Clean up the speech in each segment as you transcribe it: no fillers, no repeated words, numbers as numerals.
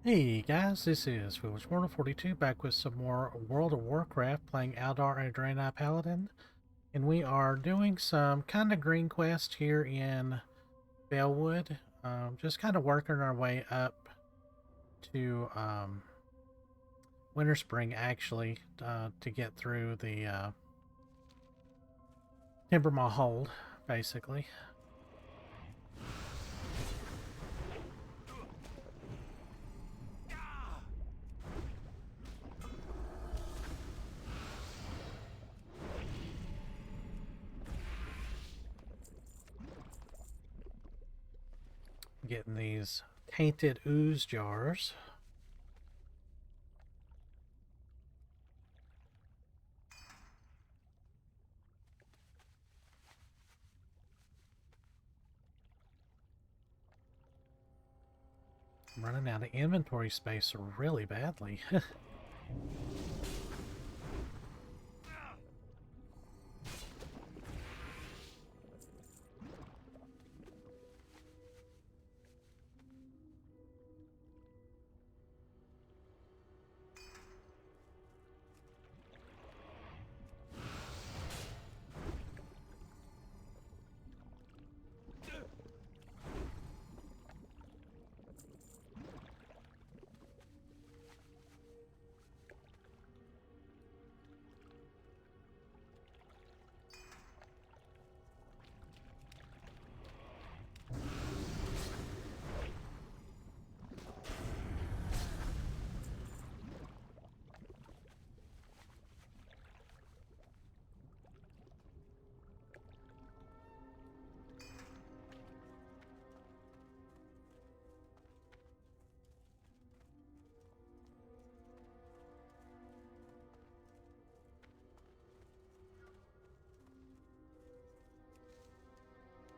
Hey guys, this is Felwood42 back with some more World of Warcraft playing Eldar Paladin. And we are doing some kind of green quest here in Felwood. Just kind of working our way up to Winterspring actually to get through the Timbermaw Hold, basically. Getting these tainted ooze jars. I'm running out of inventory space really badly.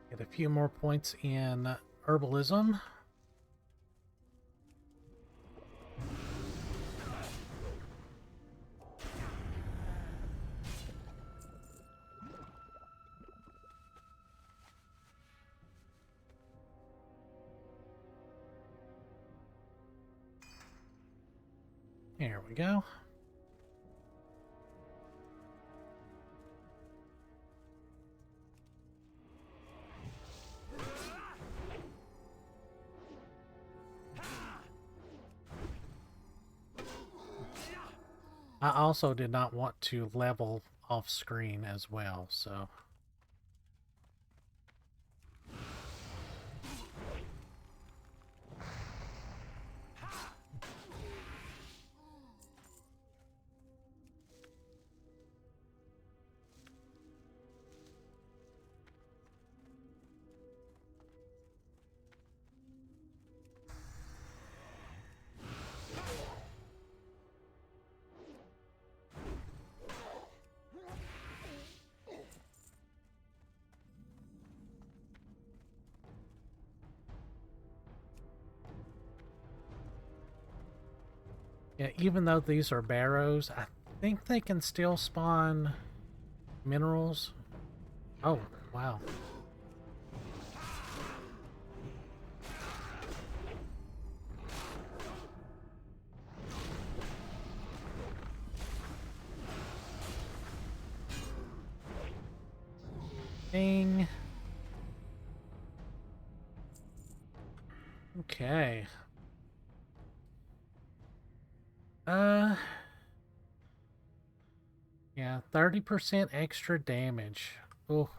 Get a few more points in herbalism. There we go. I also did not want to level off screen as well, so... Yeah, even though these are barrows, I think they can still spawn minerals. Oh, wow. Ding. Okay. Yeah, 30% extra damage. Oh.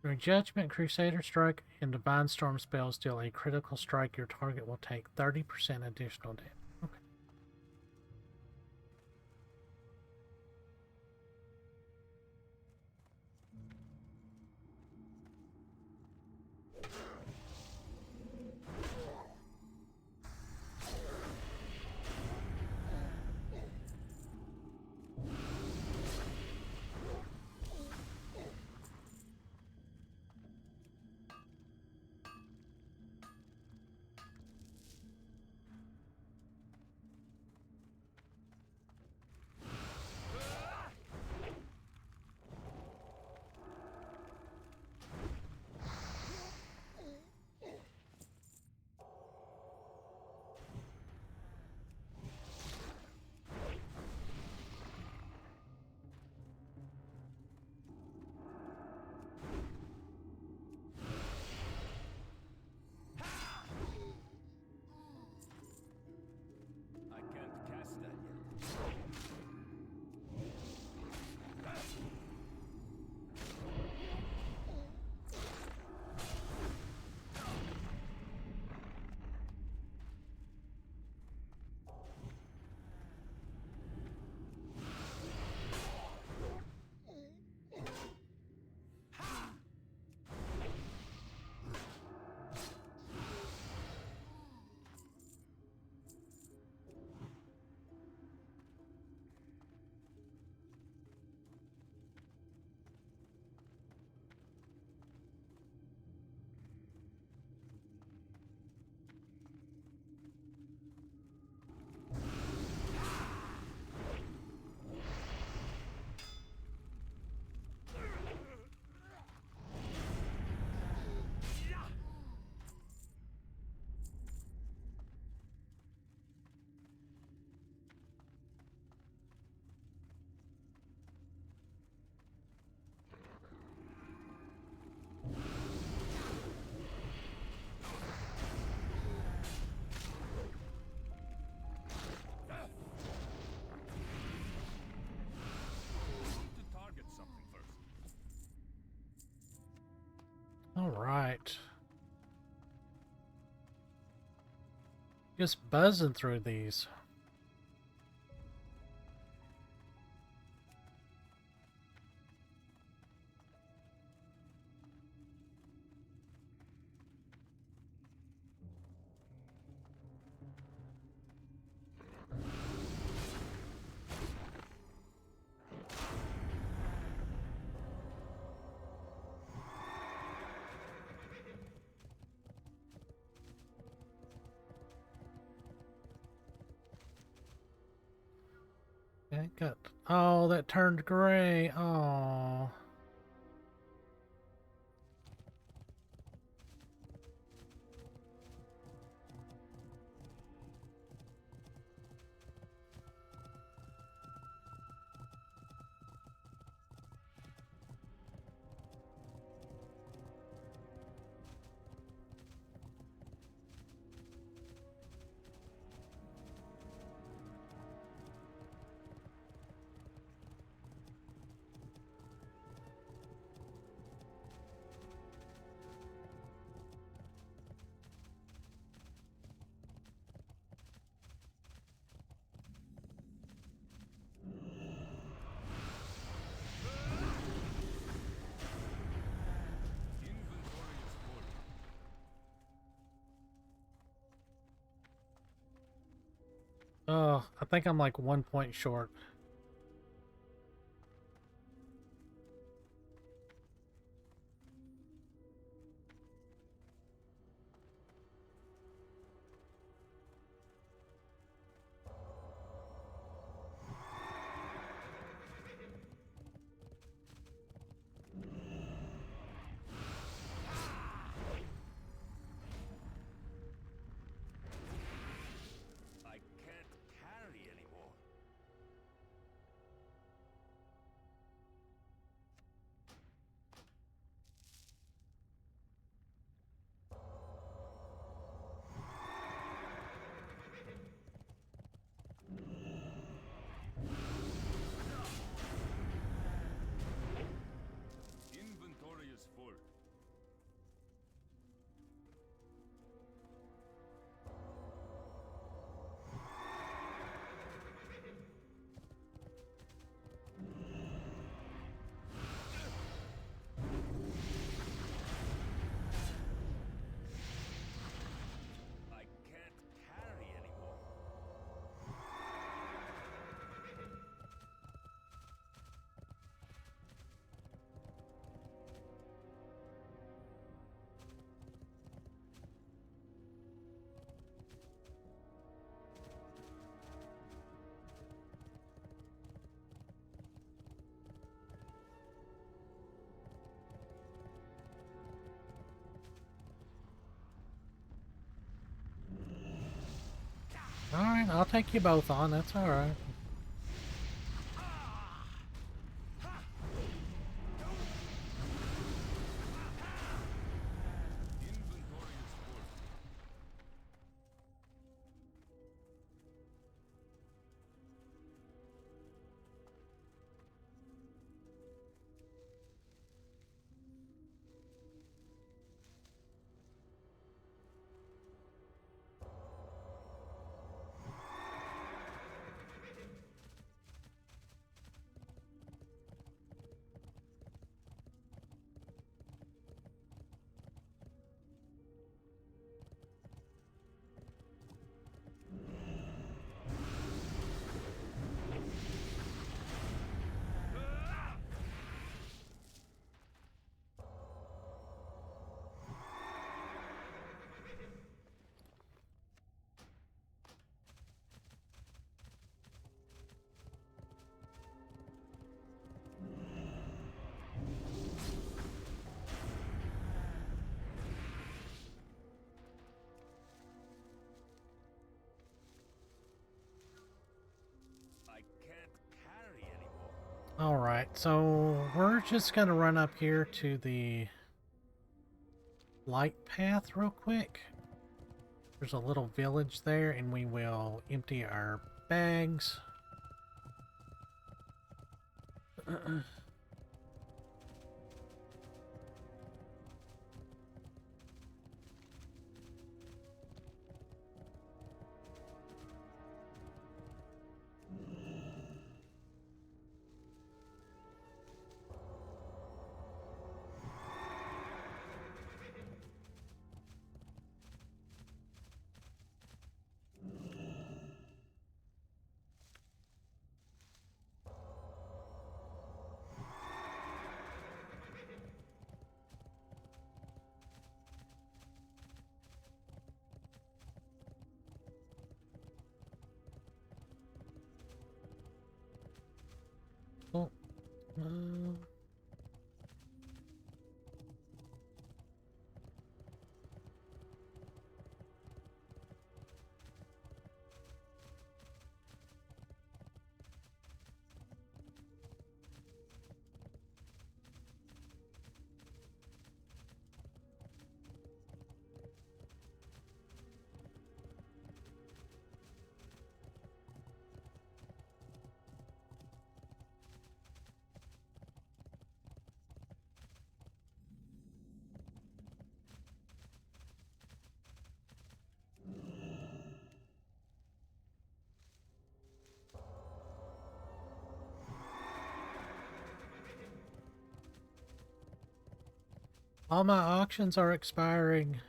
During Judgment, Crusader Strike, and Divine Storm spells deal a critical strike, your target will take 30% additional damage. Okay. Just buzzing through these. Okay, got. Oh, that turned gray. Oh. Oh, I think I'm like 1 point short. I can't carry anymore. Inventory is full. I can't carry anymore. Alright, I'll take you both on. That's alright. Inventory is full. I can't carry anymore. Alright, so we're just gonna run up here to the light path real quick. There's a little village there, and we will empty our bags. Uh, all my auctions are expiring.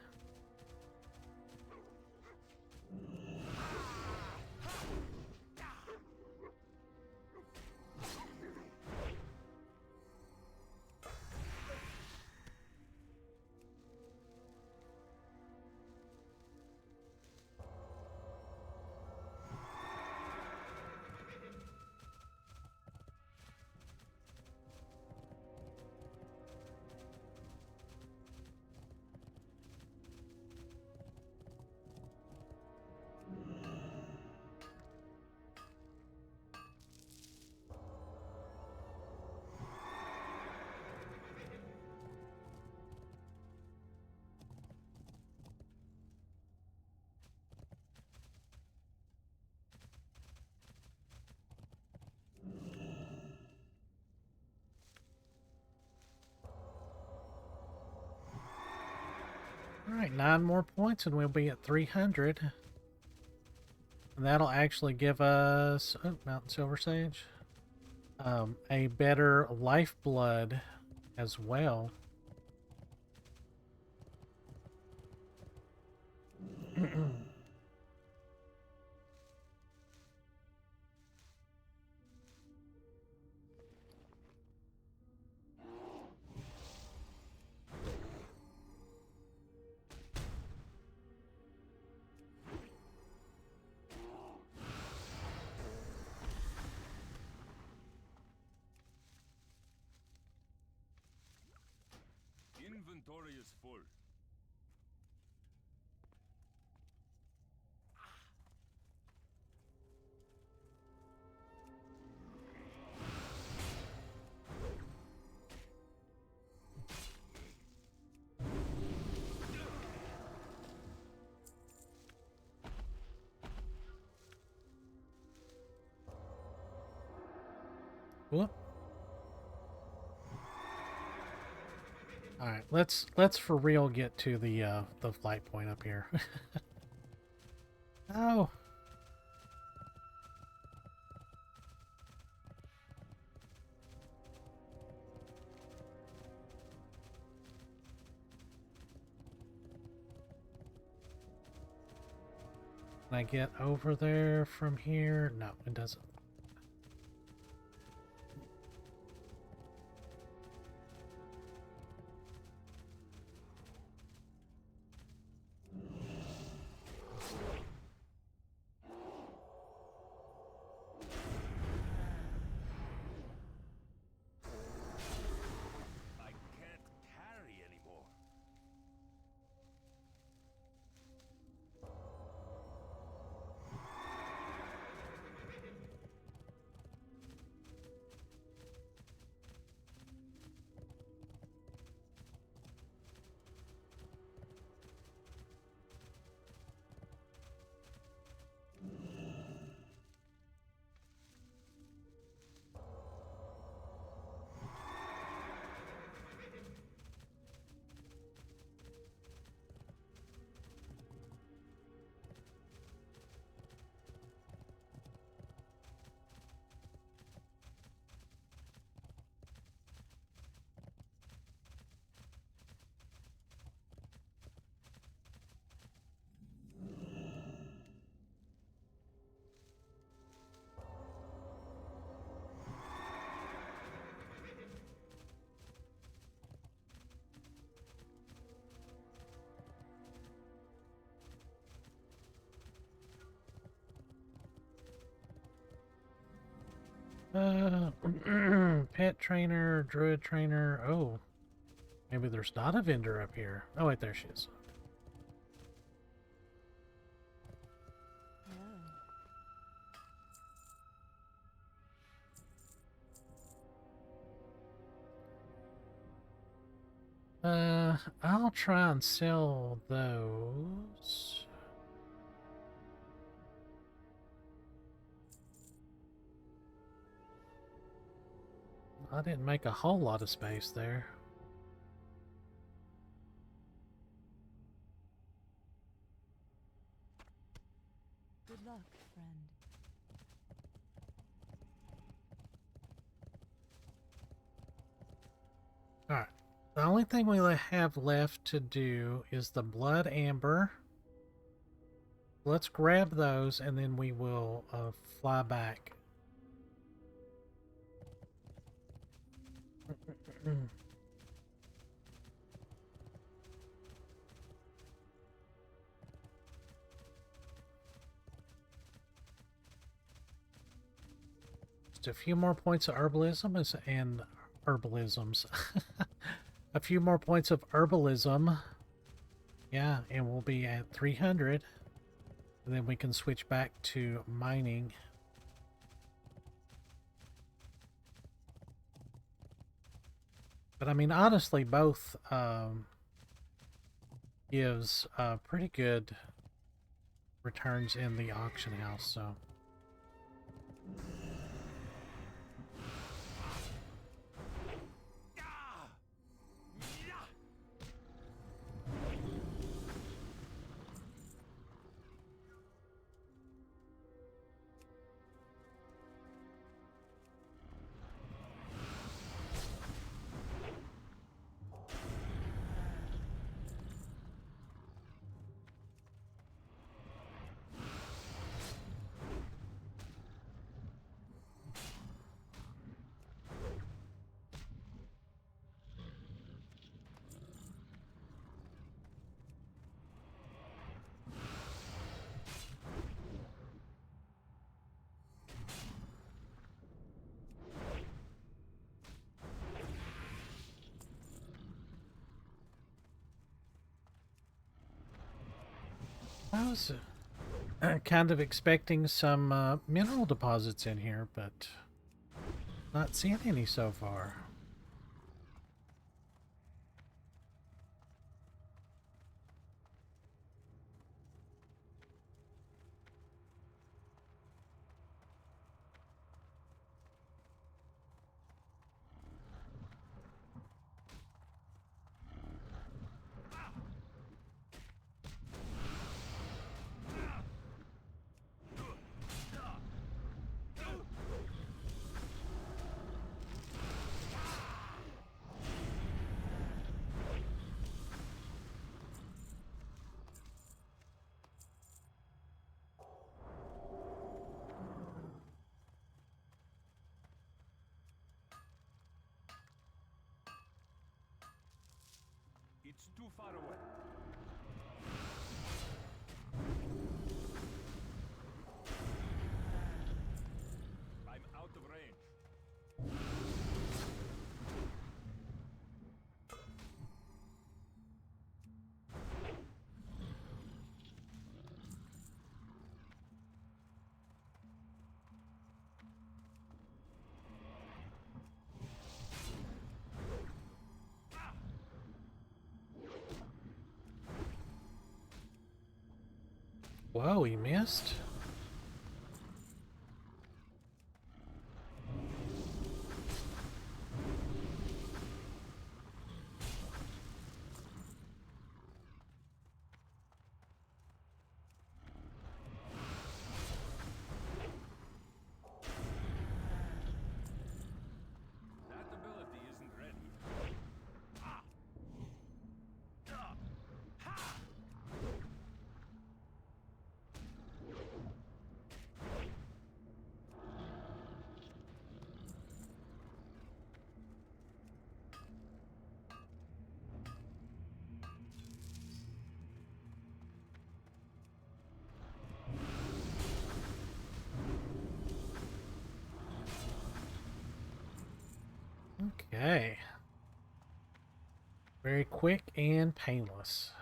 Alright, 9 more points and we'll be at 300. And that'll actually give us, oh, Mountain Silver Sage, a better lifeblood as well. Inventory is full. Whoop. All right, let's for real get to the flight point up here. Oh. Can I get over there from here? No, it doesn't. I can't carry anymore. Pet trainer, druid trainer. Oh, maybe there's not a vendor up here. Oh wait, there she is. I'll try and sell those. I didn't make a whole lot of space there. Good luck, friend. Alright. The only thing we have left to do is the blood amber. Let's grab those and then we will fly back. Just a few more points of herbalism and herbalisms. A few more points of herbalism. Yeah, and we'll be at 300. And then we can switch back to mining. But I mean, honestly, both gives pretty good returns in the auction house, so. I was kind of expecting some mineral deposits in here, but not seeing any so far. It's too far away. I'm out of range. Whoa, he missed? That ability isn't ready. Okay. Very quick and painless.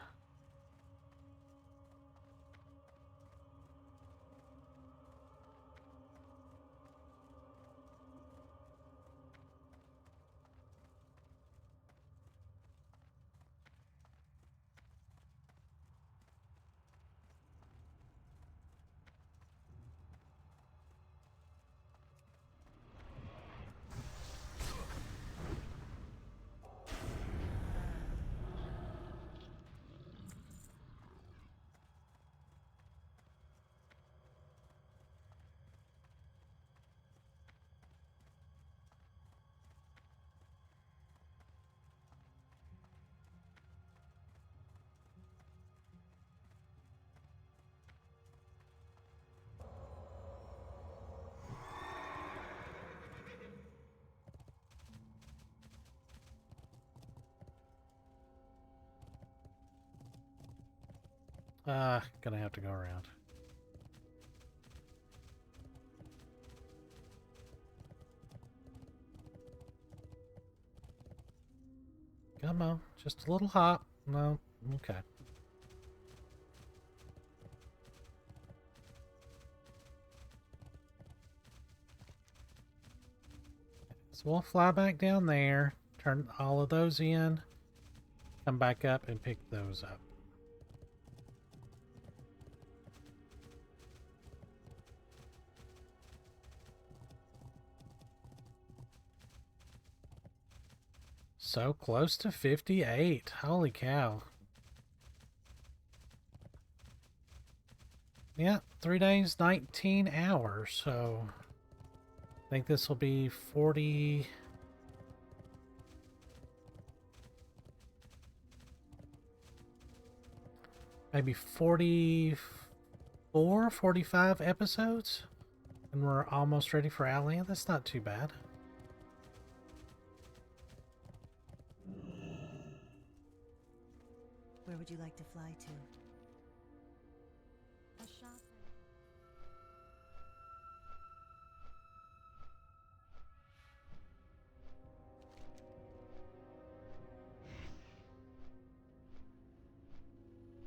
Gonna have to go around. Come on, just a little hop. No, okay. So we'll fly back down there, turn all of those in, come back up and pick those up. So close to 58. Holy cow. Yeah, 3 days, 19 hours. So I think this will be 40. Maybe 44, 45 episodes. And we're almost ready for Outland. That's not too bad. Where would you like to fly to? A shop.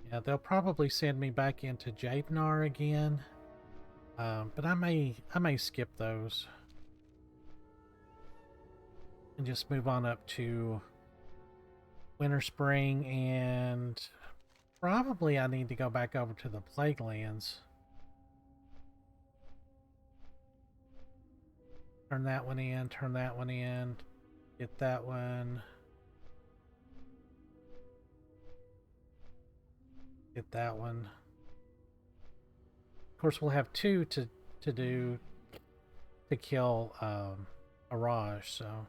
Yeah, they'll probably send me back into Jadenar again. But I may skip those. And just move on up to Winterspring, and probably I need to go back over to the Plague Lands. Turn that one in, turn that one in, get that one. Get that one. Of course, we'll have two to do to kill Araj, so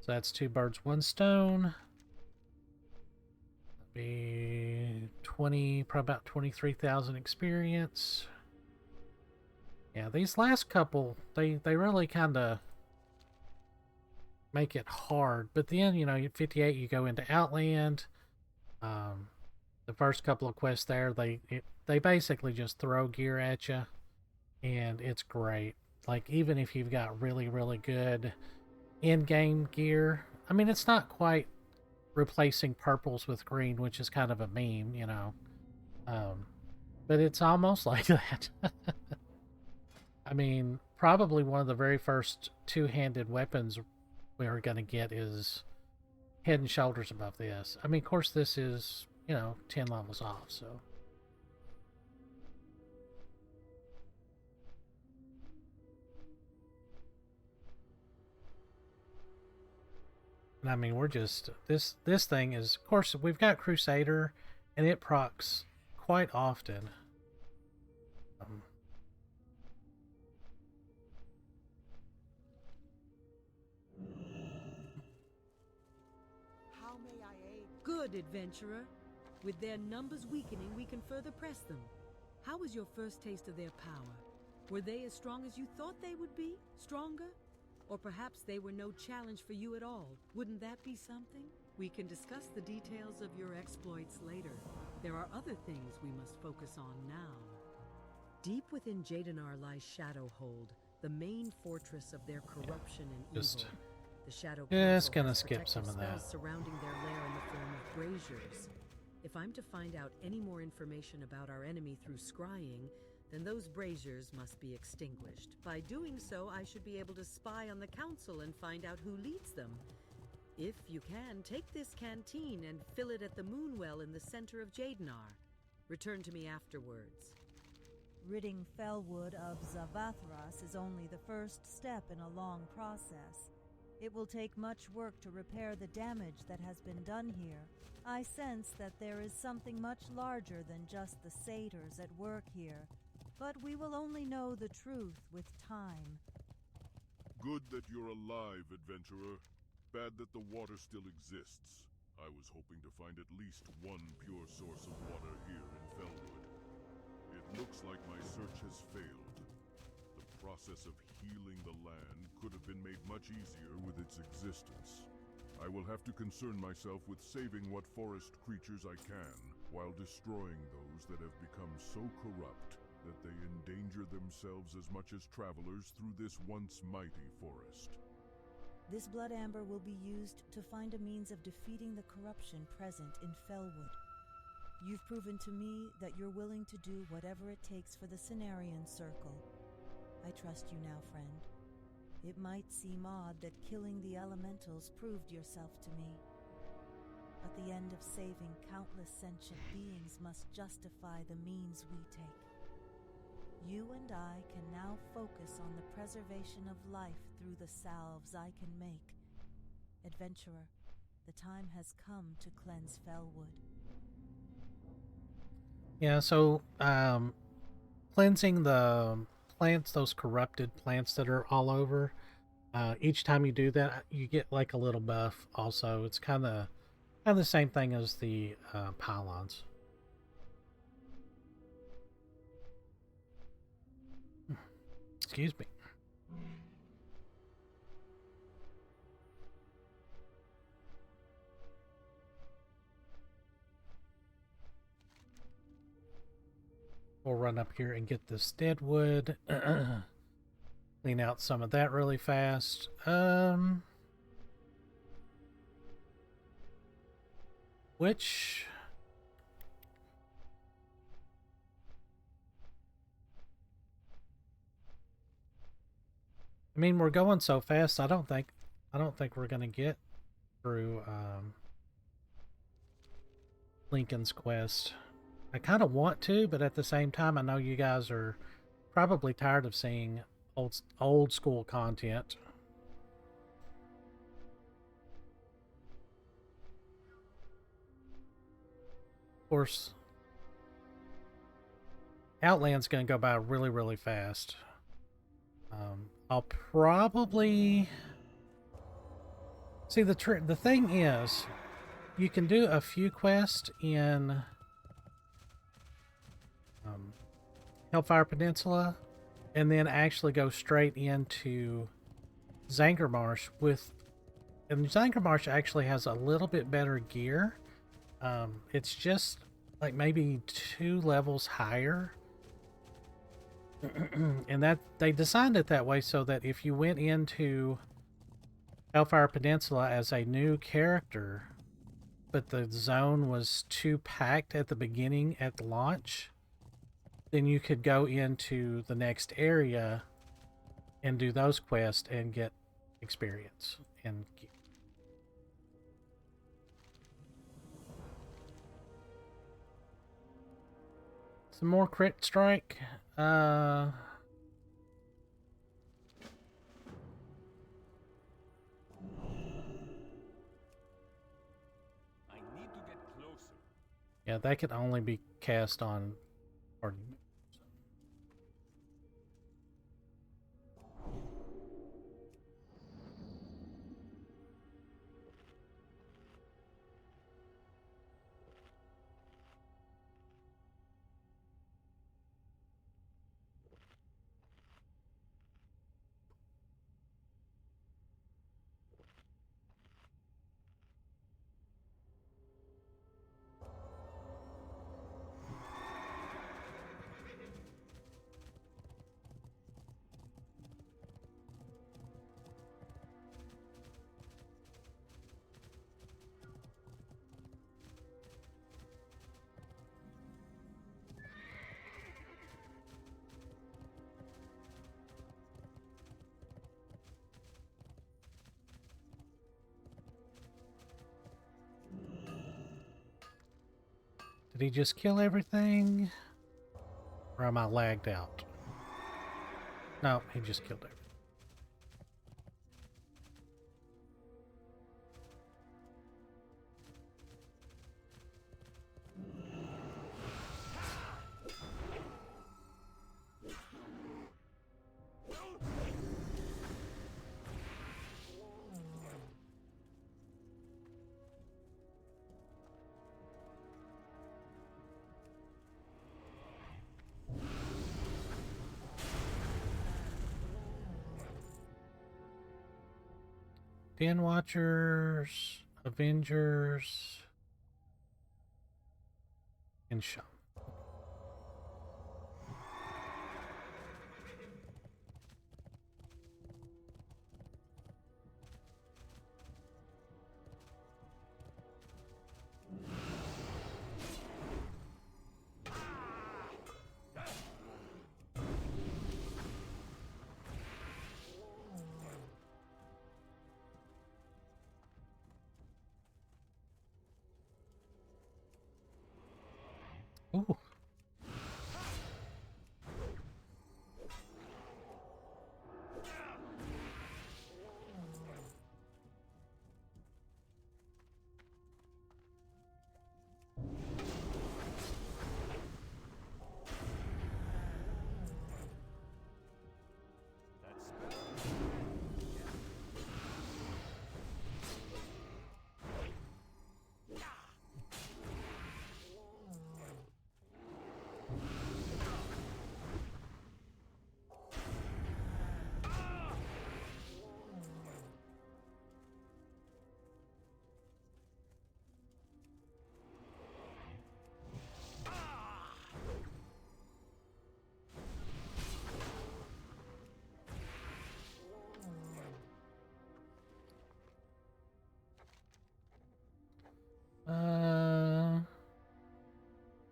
that's 2 birds, 1 stone. That'd be 20, probably about 23,000 experience. Yeah, these last couple, they really kind of make it hard. But then, you know, 58, you go into Outland. The first couple of quests there, they basically just throw gear at you, and it's great. Like, even if you've got really, really good in-game gear, I mean, it's not quite replacing purples with green, which is kind of a meme, you know. But it's almost like that. I mean, probably one of the very first two-handed weapons we're going to get is head and shoulders above this. I mean, of course, this is, you know, 10 levels off, so. And I mean, we're just, this thing is, of course, we've got Crusader, and it procs quite often. How may I aid? Good, adventurer. With their numbers weakening, we can further press them. How was your first taste of their power? Were they as strong as you thought they would be? Stronger? Or perhaps they were no challenge for you at all. Wouldn't that be something? We can discuss the details of your exploits later. There are other things we must focus on now. Deep within Jadenar lies Shadowhold, the main fortress of their corruption and Just- evil. The Shadow just Council gonna has skip protective some of spells that. surrounding their lair in the form of braziers. If I'm to find out any more information about our enemy through scrying, then those braziers must be extinguished. By doing so, I should be able to spy on the council and find out who leads them. If you can, take this canteen and fill it at the Moonwell in the center of Jadenar. Return to me afterwards. Ridding Felwood of Zavathras is only the first step in a long process. It will take much work to repair the damage that has been done here. I sense that there is something much larger than just the satyrs at work here, but we will only know the truth with time. Good that you're alive, adventurer. Bad that the water still exists. I was hoping to find at least one pure source of water here in Felwood. It looks like my search has failed. The process of healing the land could have been made much easier with its existence. I will have to concern myself with saving what forest creatures I can, while destroying those that have become so corrupt that they endanger themselves as much as travelers through this once mighty forest. This blood amber will be used to find a means of defeating the corruption present in Felwood. You've proven to me that you're willing to do whatever it takes for the Cenarian Circle. I trust you now, friend. It might seem odd that killing the elementals proved yourself to me, but the end of saving countless sentient beings must justify the means we take. You and I can now focus on the preservation of life through the salves I can make. Adventurer, the time has come to cleanse Felwood. Yeah, so cleansing the plants, those corrupted plants that are all over, each time you do that, you get like a little buff also. It's kind of the same thing as the pylons. Excuse me. We'll run up here and get this dead wood. Clean out some of that really fast. Which... I mean, we're going so fast. I don't think we're gonna get through Lincoln's quest. I kind of want to, but at the same time, I know you guys are probably tired of seeing old school content. Of course, Outland's gonna go by really, really fast. I'll probably see the thing is, you can do a few quests in Hellfire Peninsula, and then actually go straight into Zangarmarsh and Zangarmarsh actually has a little bit better gear. It's just like maybe 2 levels higher. And that they designed it that way so that if you went into Hellfire Peninsula as a new character, but the zone was too packed at the beginning at the launch, then you could go into the next area and do those quests and get experience and gear. Some more crit strike. I need to get closer. Yeah, that could only be cast on party members. Did he just kill everything? Or am I lagged out? No, he just killed everything. Den Watchers, Avengers, and Shaman. Ooh.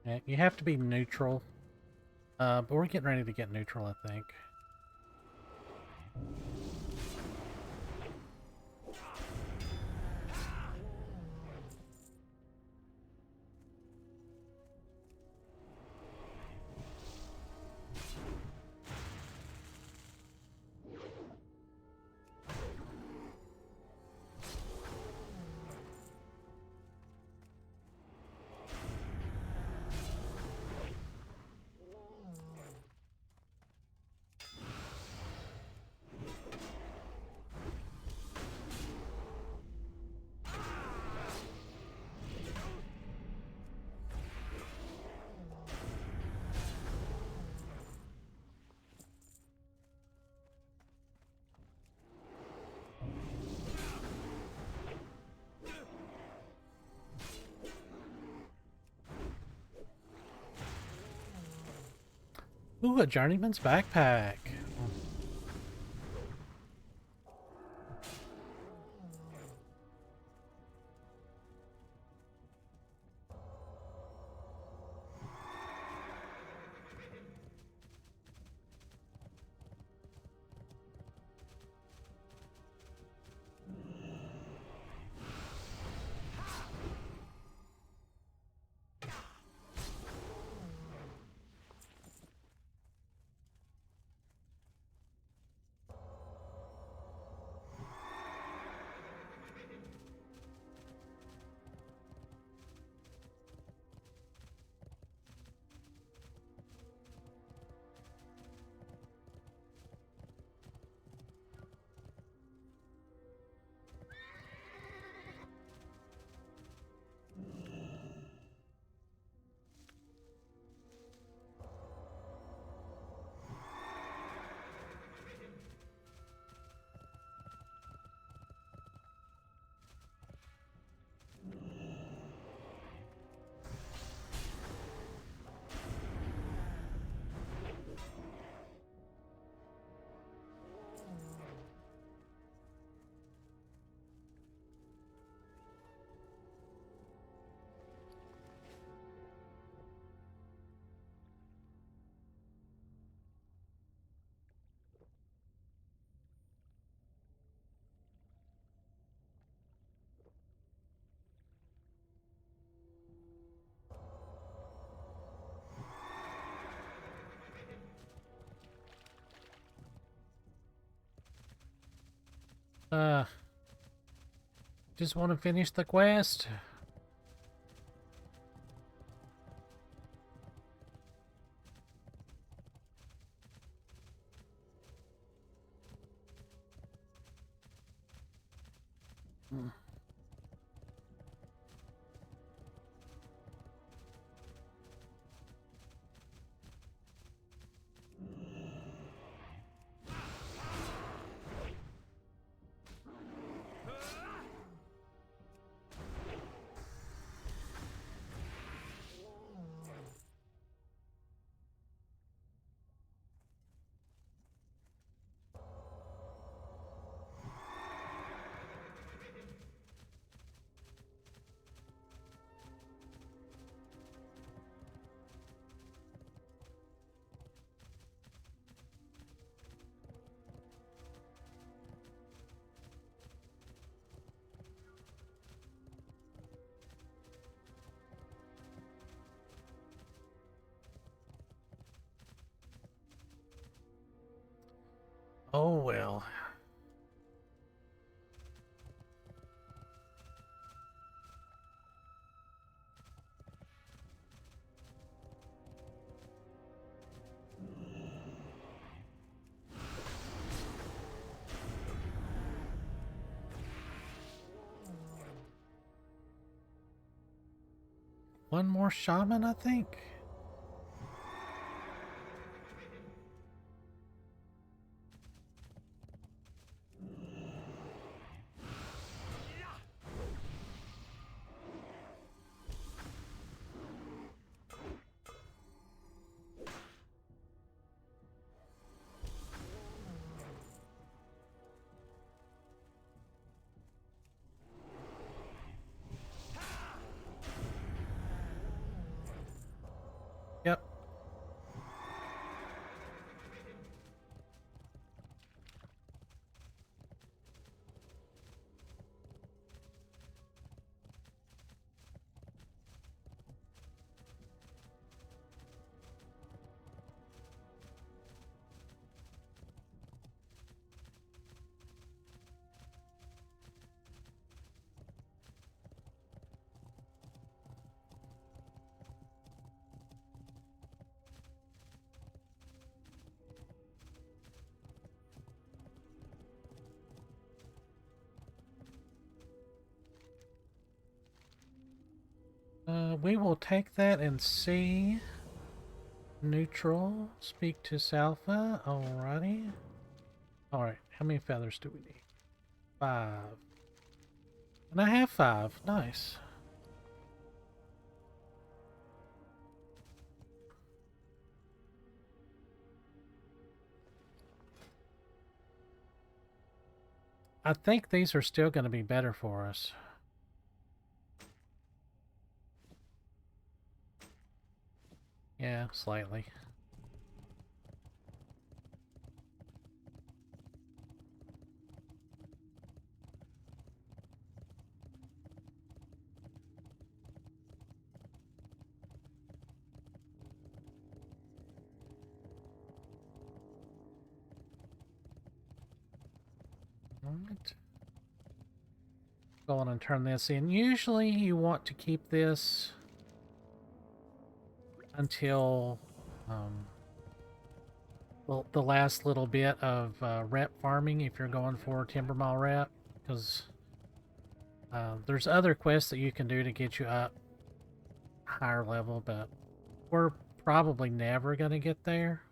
Yeah, you have to be neutral. But we're getting ready to get neutral, I think. Ooh, a journeyman's backpack. Just want to finish the quest. Oh well. One more shaman, I think. Yep. We will take that and see. Neutral. Speak to Salva. Alrighty. Alright, how many feathers do we need? 5. And I have 5. Nice. I think these are still going to be better for us. Yeah, slightly. Alright. Go on and turn this in. Usually you want to keep this until the last little bit of rep farming if you're going for Timber Mile rep, because there's other quests that you can do to get you up higher level, but we're probably never going to get there.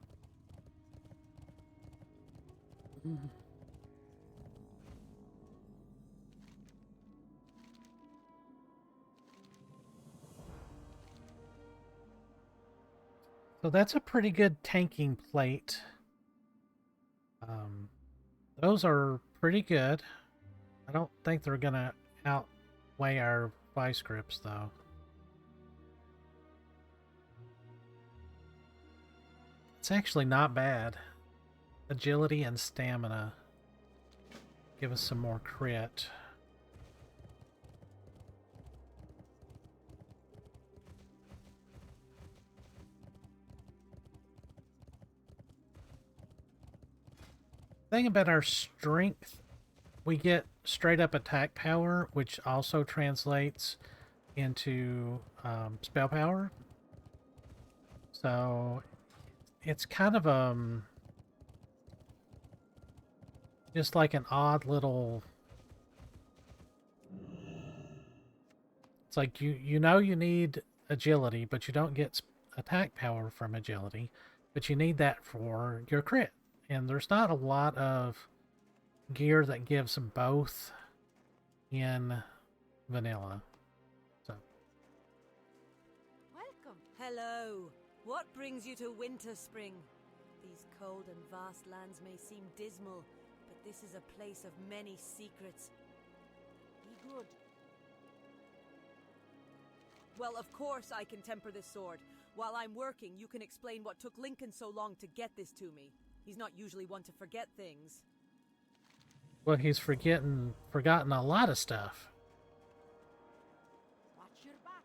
So that's a pretty good tanking plate. Those are pretty good. I don't think they're gonna outweigh our vice grips though. It's actually not bad. Agility and stamina give us some more crit. Thing about our strength we get straight up attack power, which also translates into spell power. So it's kind of just like an odd little. It's like you know you need agility, but you don't get attack power from agility, but you need that for your crit. And there's not a lot of gear that gives them both in vanilla. So Welcome. Hello. What brings you to Winterspring? These cold and vast lands may seem dismal, but this is a place of many secrets. Be good. Well, of course I can temper this sword. While I'm working, you can explain what took Lincoln so long to get this to me. He's not usually one to forget things. well, he's forgotten a lot of stuff. Watch your back.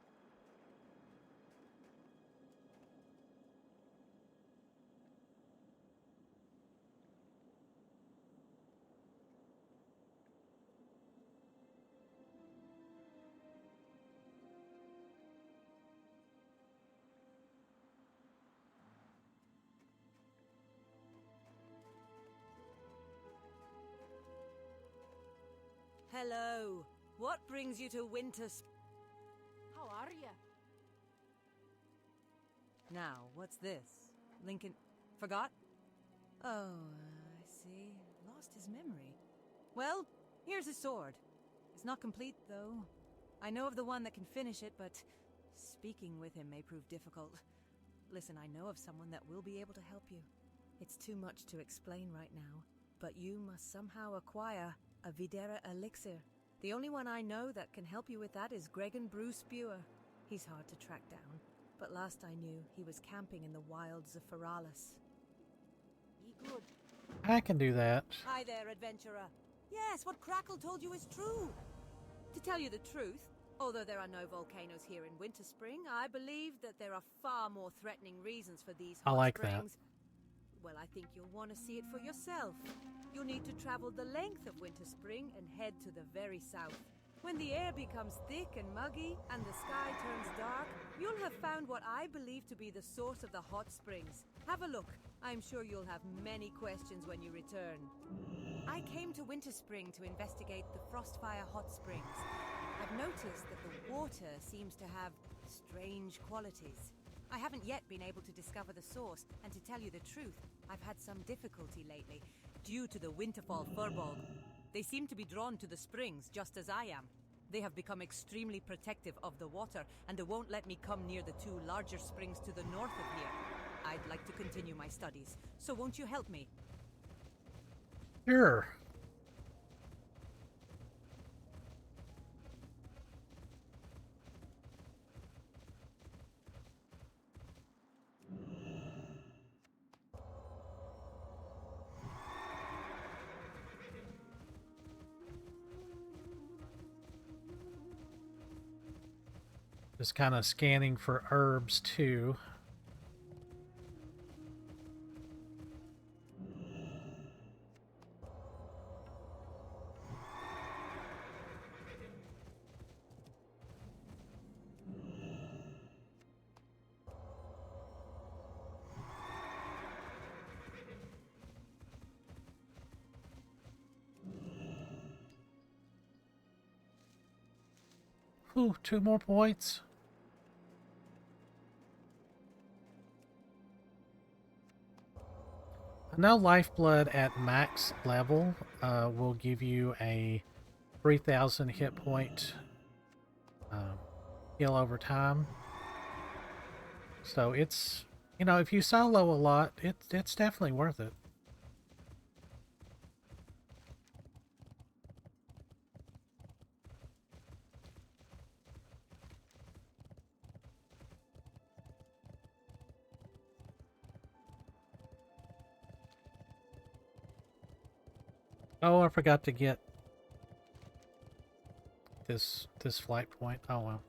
Hello. What brings you to Winterspring? How are you? Now, what's this? Lincoln... forgot? Oh, I see. Lost his memory. Well, here's his sword. It's not complete, though. I know of the one that can finish it, but speaking with him may prove difficult. Listen, I know of someone that will be able to help you. It's too much to explain right now, but you must somehow acquire a Videra elixir. The only one I know that can help you with that is Gregan Bruce Spewer. He's hard to track down, but last I knew, he was camping in the wilds of Feralis. Be good. I can do that. Hi there, adventurer. Yes, what Crackle told you is true. To tell you the truth, although there are no volcanoes here in Winterspring, I believe that there are far more threatening reasons for these hot I like springs. Well, I think you'll want to see it for yourself. You'll need to travel the length of Winterspring and head to the very south. When the air becomes thick and muggy and the sky turns dark, you'll have found what I believe to be the source of the hot springs. Have a look. I'm sure you'll have many questions when you return. I came to Winterspring to investigate the Frostfire hot springs. I've noticed that the water seems to have strange qualities. I haven't yet been able to discover the source, and to tell you the truth, I've had some difficulty lately, due to the Winterfall Furbog. They seem to be drawn to the springs, just as I am. They have become extremely protective of the water, and they won't let me come near the two larger springs to the north of here. I'd like to continue my studies, so won't you help me? Sure. Just kind of scanning for herbs too. Ooh, 2 more points. Now Lifeblood at max level will give you a 3,000 hit point heal over time. So it's, you know, if you solo a lot, it's definitely worth it. Oh, I forgot to get this flight point. Oh well.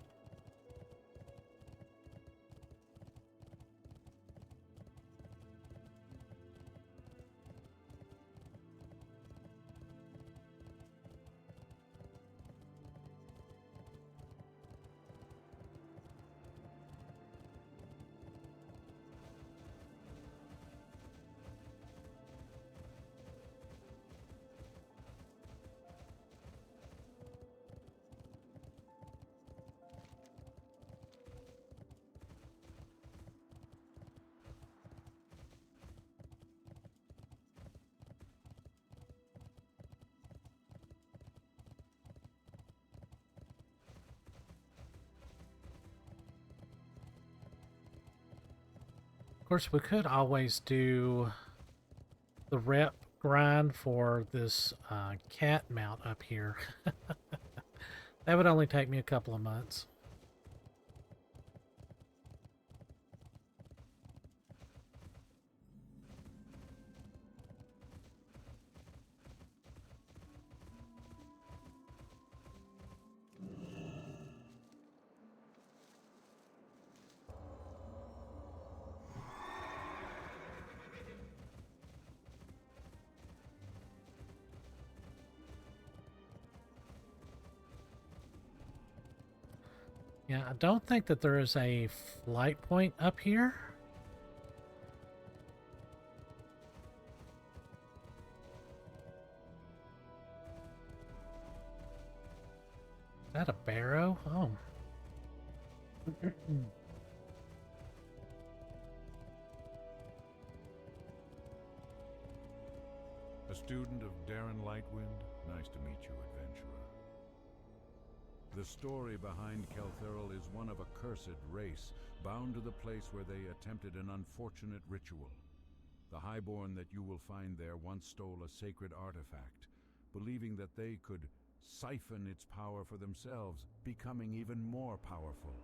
Of course, we could always do the rep grind for this cat mount up here. That would only take me a couple of months. Yeah, I don't think that there is a flight point up here. Is that a barrow? Oh. A student of Darren Lightwind? Nice to meet you, adventurer. The story behind Kelthurl is one of a cursed race, bound to the place where they attempted an unfortunate ritual. The highborn that you will find there once stole a sacred artifact, believing that they could siphon its power for themselves, becoming even more powerful.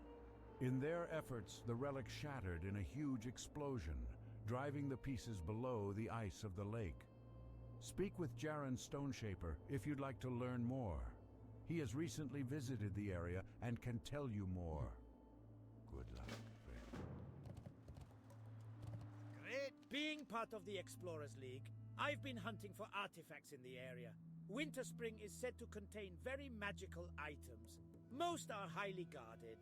In their efforts, the relic shattered in a huge explosion, driving the pieces below the ice of the lake. Speak with Jaren Stoneshaper if you'd like to learn more. He has recently visited the area and can tell you more. Good luck, friend. Great. Being part of the Explorers League, I've been hunting for artifacts in the area. Winterspring is said to contain very magical items. Most are highly guarded.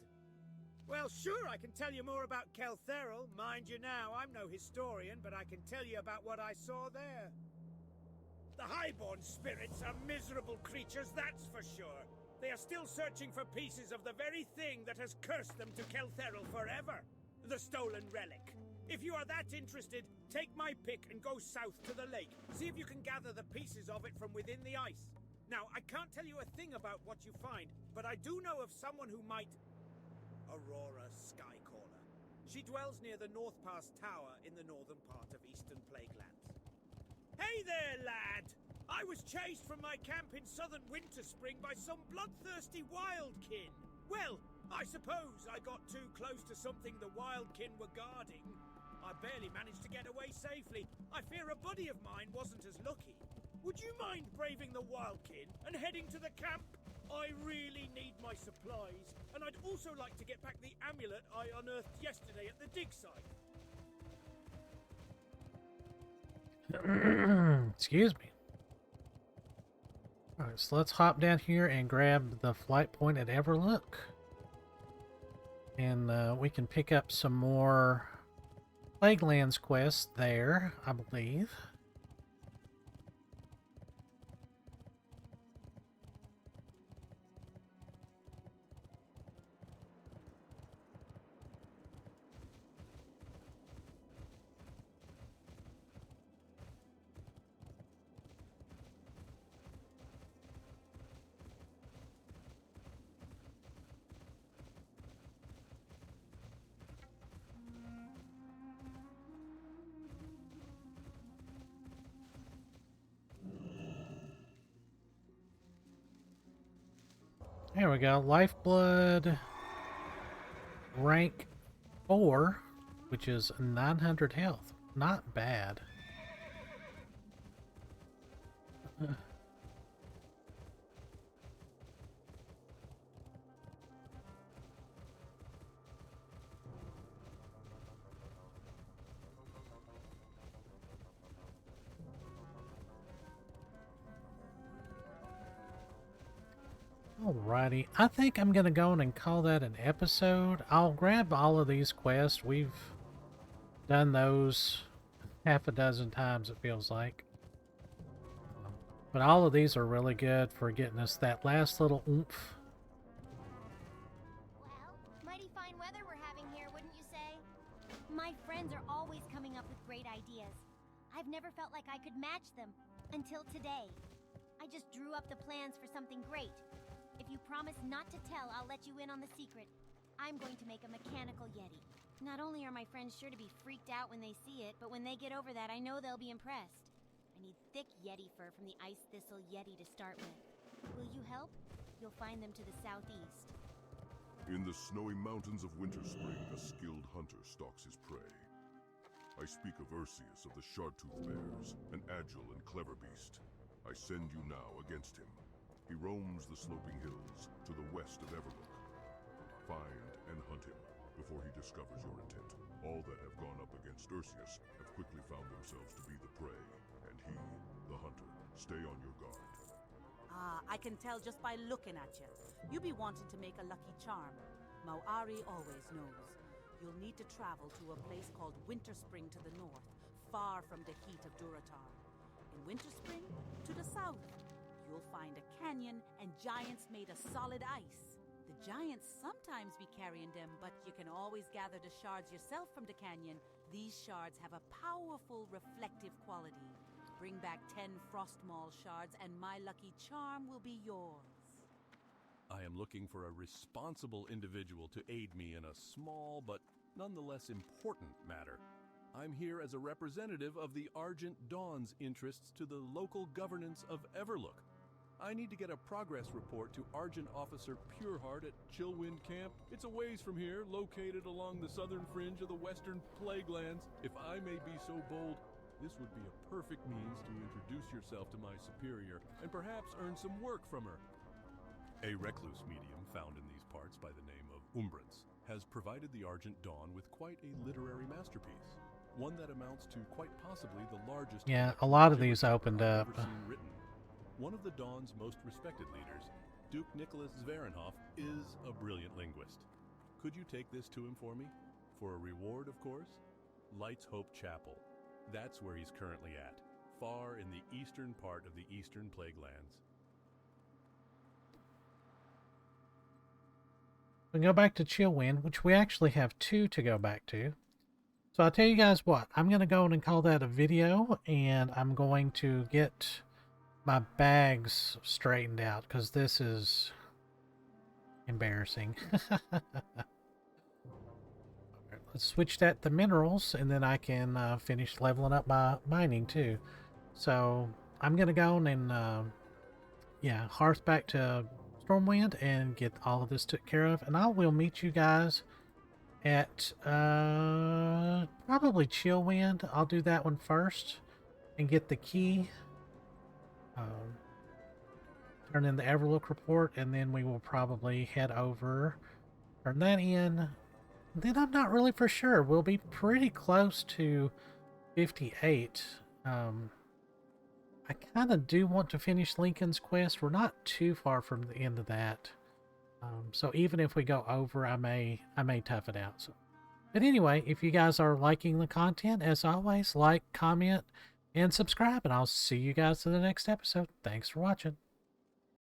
Well, sure, I can tell you more about Kelthurl. Mind you now, I'm no historian, but I can tell you about what I saw there. The highborn spirits are miserable creatures, that's for sure. They are still searching for pieces of the very thing that has cursed them to Kelthurl forever. The stolen relic. If you are that interested, take my pick and go south to the lake. See if you can gather the pieces of it from within the ice. Now, I can't tell you a thing about what you find, but I do know of someone who might... Aurora Skycaller. She dwells near the North Pass Tower in the northern part of Eastern Plaguelands. Hey there, lad! I was chased from my camp in southern Winterspring by some bloodthirsty wildkin. Well, I suppose I got too close to something the wildkin were guarding. I barely managed to get away safely. I fear a buddy of mine wasn't as lucky. Would you mind braving the wildkin and heading to the camp? I really need my supplies, and I'd also like to get back the amulet I unearthed yesterday at the dig site. Excuse me. Alright, so let's hop down here and grab the flight point at ElvUI. And we can pick up some more Plaguelands quests there, I believe. There we go. Lifeblood rank 4, which is 900 health. Not bad. Alrighty, I think I'm going to go on and call that an episode. I'll grab all of these quests. We've done those half a dozen times, it feels like. But all of these are really good for getting us that last little oomph. Well, mighty fine weather we're having here, wouldn't you say? My friends are always coming up with great ideas. I've never felt like I could match them, until today. I just drew up the plans for something great. If you promise not to tell, I'll let you in on the secret. I'm going to make a mechanical Yeti. Not only are my friends sure to be freaked out when they see it, but when they get over that, I know they'll be impressed. I need thick Yeti fur from the Ice Thistle Yeti to start with. Will you help? You'll find them to the southeast. In the snowy mountains of Winterspring, a skilled hunter stalks his prey. I speak of Ursius of the Shardtooth Bears, an agile and clever beast. I send you now against him. He roams the sloping hills to the west of Everlook. Find and hunt him before he discovers your intent. All that have gone up against Ursius have quickly found themselves to be the prey, and he, the hunter, stay on your guard. Ah, I can tell just by looking at you. You be wanting to make a lucky charm. Mauari always knows. You'll need to travel to a place called Winterspring to the north, far from the heat of Durotar. In Winterspring, to the south, you'll find a canyon and giants made of solid ice. The giants sometimes be carrying them, but you can always gather the shards yourself from the canyon. These shards have a powerful reflective quality. Bring back 10 Frostmaul shards and my lucky charm will be yours. I am looking for a responsible individual to aid me in a small but nonetheless important matter. I'm here as a representative of the Argent Dawn's interests to the local governance of Everlook. I need to get a progress report to Argent Officer Pureheart at Chillwind Camp. It's a ways from here, located along the southern fringe of the Western Plaguelands. If I may be so bold, this would be a perfect means to introduce yourself to my superior and perhaps earn some work from her. A recluse medium found in these parts by the name of Umbrance has provided the Argent Dawn with quite a literary masterpiece, one that amounts to quite possibly the largest. Yeah, a lot of these opened up. I've ever seen written. One of the Dawn's most respected leaders, Duke Nicholas Zverenhoff, is a brilliant linguist. Could you take this to him for me? For a reward, of course? Light's Hope Chapel. That's where he's currently at, far in the eastern part of the Eastern Plaguelands. We go back to Chillwind, which we actually have 2 to go back to. So I'll tell you guys what, I'm going to go and call that a video, and I'm going to get my bags straightened out, because this is embarrassing. Let's switch that to minerals, and then I can finish leveling up my mining too. So I'm going to go and, yeah, hearth back to Stormwind and get all of this took care of. And I will meet you guys at probably Chillwind. I'll do that one first and get the key. Turn in the Everlook report, and then we will probably head over, turn that in. Then I'm not really for sure. We'll be pretty close to 58. I kind of do want to finish Lincoln's quest. We're not too far from the end of that. So even if we go over, I may tough it out. So, but anyway, if you guys are liking the content, as always, like, comment, and subscribe, and I'll see you guys in the next episode. Thanks for watching.